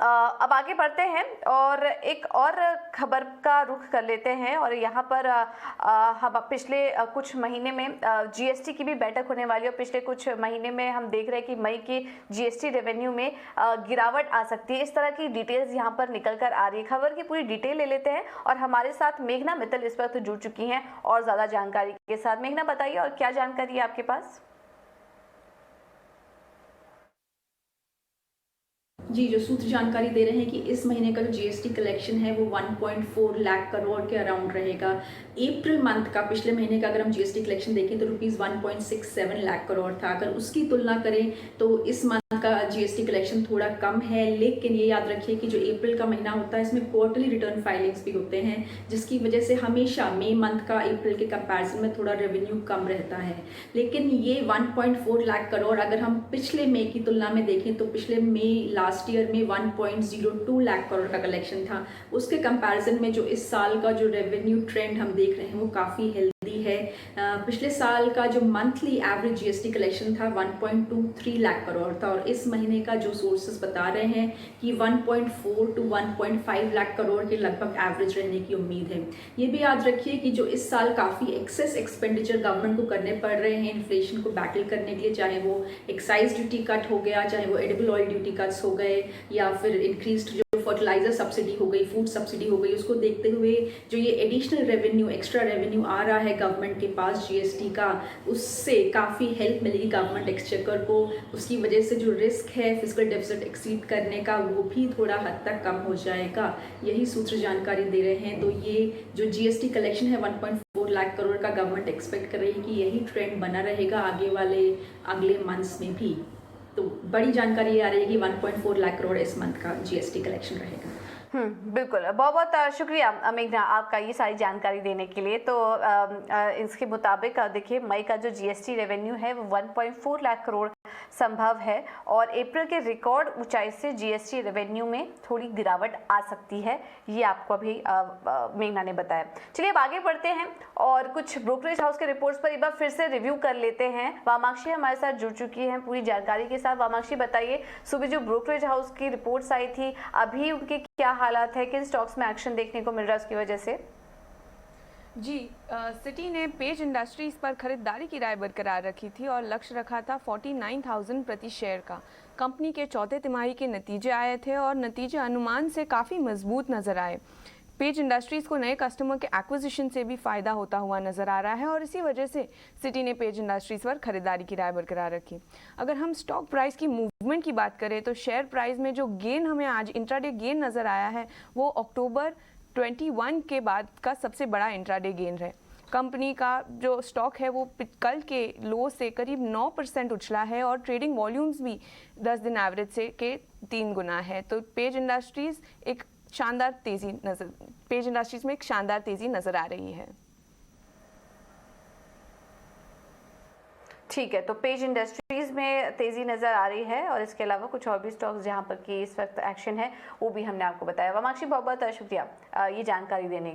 अब आगे बढ़ते हैं और एक और खबर का रुख कर लेते हैं। और यहाँ पर हम पिछले कुछ महीने में जीएसटी की भी बैठक होने वाली है और पिछले कुछ महीने में हम देख रहे हैं कि मई की जीएसटी रेवेन्यू में गिरावट आ सकती है। इस तरह की डिटेल्स यहाँ पर निकल कर आ रही है। खबर की पूरी डिटेल ले लेते हैं और हमारे साथ मेघना मित्तल इस वक्त जुड़ चुकी हैं और ज़्यादा जानकारी के साथ। मेघना, बताइए और क्या जानकारी है आपके पास? जी, जो सूत्र जानकारी दे रहे हैं कि इस महीने का जो जीएसटी कलेक्शन है वो 1.4 लाख करोड़ के अराउंड रहेगा। अप्रैल मंथ का, पिछले महीने का अगर हम जीएसटी कलेक्शन देखें तो रुपीज़ 1.67 लाख करोड़ था। अगर उसकी तुलना करें तो इस मंथ का जीएसटी कलेक्शन थोड़ा कम है, लेकिन ये याद रखिए कि जो अप्रैल का महीना होता है इसमें क्वार्टरली रिटर्न फाइलिंग्स भी होते हैं, जिसकी वजह से हमेशा मई मंथ का अप्रैल के कंपैरिजन में थोड़ा रेवेन्यू कम रहता है। लेकिन ये 1.4 लाख करोड़ अगर हम पिछले मई की तुलना में देखें तो पिछले मई लास्ट ईयर में 1.02 लाख करोड़ का कलेक्शन था। उसके कंपैरिजन में जो इस साल का जो रेवेन्यू ट्रेंड हम देख रहे हैं वो काफ़ी हेल्दी है। पिछले साल का जो मंथली एवरेज जीएसटी कलेक्शन था 1.23 लाख करोड़ था और इस महीने का जो सोर्सेस बता रहे हैं कि 1.4 टू 1.5 लाख करोड़ के लगभग एवरेज रहने की उम्मीद है। ये भी याद रखिए कि जो इस साल काफ़ी एक्सेस एक्सपेंडिचर गवर्नमेंट को करने पड़ रहे हैं इन्फ्लेशन को बैटल करने के लिए, चाहे वो एक्साइज ड्यूटी कट हो गया, चाहे वो एडिबल ऑयल ड्यूटी कट्स हो गए या फिर इंक्रीज्ड जो फर्टिलाइजर सब्सिडी हो गई, फूड सब्सिडी हो गई, उसको देखते हुए जो ये एडिशनल रेवेन्यू, एक्स्ट्रा रेवेन्यू आ रहा है गवर्नमेंट के पास जीएसटी का, उससे काफ़ी हेल्प मिलेगी गवर्नमेंट एक्सचेकर को। उसकी वजह से जो रिस्क है फिस्कल डेफिसिट एक्सीड करने का वो भी थोड़ा हद तक कम हो जाएगा। यही सूत्र जानकारी दे रहे हैं। तो ये जो जीएसटी कलेक्शन है 1.4 लाख करोड़ का गवर्नमेंट एक्सपेक्ट कर रही है कि यही ट्रेंड बना रहेगा अगले मंथ्स में भी। तो बड़ी जानकारी आ रही है कि 1.4 लाख करोड़ इस मंथ का जीएसटी कलेक्शन रहेगा। बिल्कुल, बहुत बहुत शुक्रिया मेघना आपका ये सारी जानकारी देने के लिए। तो इसके मुताबिक देखिए मई का जो जीएसटी रेवेन्यू है वो 1.4 लाख करोड़ संभव है और अप्रैल के रिकॉर्ड ऊंचाई से जीएसटी रेवेन्यू में थोड़ी गिरावट आ सकती है, ये आपको अभी मेघना ने बताया। चलिए अब आगे बढ़ते हैं और कुछ ब्रोकरेज हाउस के रिपोर्ट्स पर एक बार फिर से रिव्यू कर लेते हैं। वामाक्षी हमारे साथ जुड़ चुकी हैं पूरी जानकारी के साथ। वामाक्षी, बताइए सुबह जो ब्रोकरेज हाउस की रिपोर्ट्स आई थी अभी उनके क्या हालात है, किन स्टॉक्स में एक्शन देखने को मिल रहा है उसकी वजह से? जी, सिटी ने पेज इंडस्ट्रीज पर खरीदारी की राय बरकरार रखी थी और लक्ष्य रखा था 49,000 प्रति शेयर का। कंपनी के चौथे तिमाही के नतीजे आए थे और नतीजे अनुमान से काफ़ी मजबूत नजर आए। पेज इंडस्ट्रीज को नए कस्टमर के एक्विजिशन से भी फायदा होता हुआ नजर आ रहा है और इसी वजह से सिटी ने पेज इंडस्ट्रीज पर खरीदारी की राय बरकरार रखी। अगर हम स्टॉक प्राइस की मूवमेंट की बात करें तो शेयर प्राइस में जो गेन हमें आज इंट्राडे गेन नजर आया है वो अक्टूबर 21 के बाद का सबसे बड़ा इंट्राडे गेन है। कंपनी का जो स्टॉक है वो कल के लो से करीब 9% उछला है और ट्रेडिंग वॉल्यूम्स भी 10 दिन एवरेज से के 3 गुना है। तो पेज इंडस्ट्रीज में एक शानदार तेजी नजर आ रही है। ठीक है, तो पेज इंडस्ट्रीज में तेजी नजर आ रही है और इसके अलावा कुछ और भी स्टॉक्स जहां पर की इस वक्त एक्शन है वो भी हमने आपको बताया। वामाक्षी, बहुत बहुत शुक्रिया ये जानकारी देने